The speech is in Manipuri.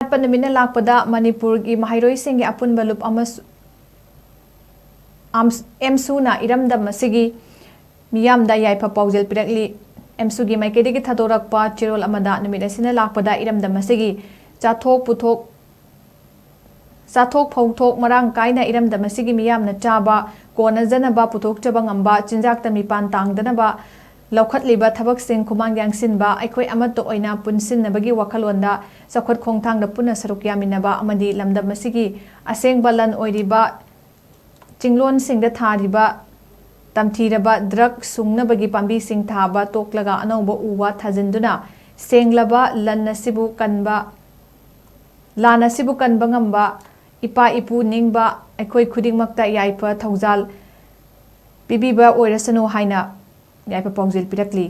Eratpa Numitna Lakpada Manipur Maheiroisinggi Apunba Lup Amsu na Eramdam Asigi Miyamda YAIPHA PAOJEL PIRAKLI Amsugi Maikedi Thadorakpa Chirol Amada Numit asina Lakpada Eramdam Asigi Chathok Puthok Sathok Phongthok Marang Kaina Eramdam Asigi Miyamna Chaba Kona Zanaba Puthok Chabangamba Chinjak Tamipan Tangdanaba Laukat liba thabak sing kumang yang sinba aikoi amato oina punsin nabagi wakalonda sakhot khongthang da puna saruk yaminaba amadi lamdam masigi aseng balan oiriba chinglon sing da thariba tamthiraba drug sungnabagi pambi sing thaba toklaga anauba uwa thajinduna senglaba lannasibu kanba lanasibu kanba ngamba ipa ipu ningba aikoi khudingmakta YAIPHA thaujal bibiba oirasanu haina YAIPHA PAOJEL PIRAKLI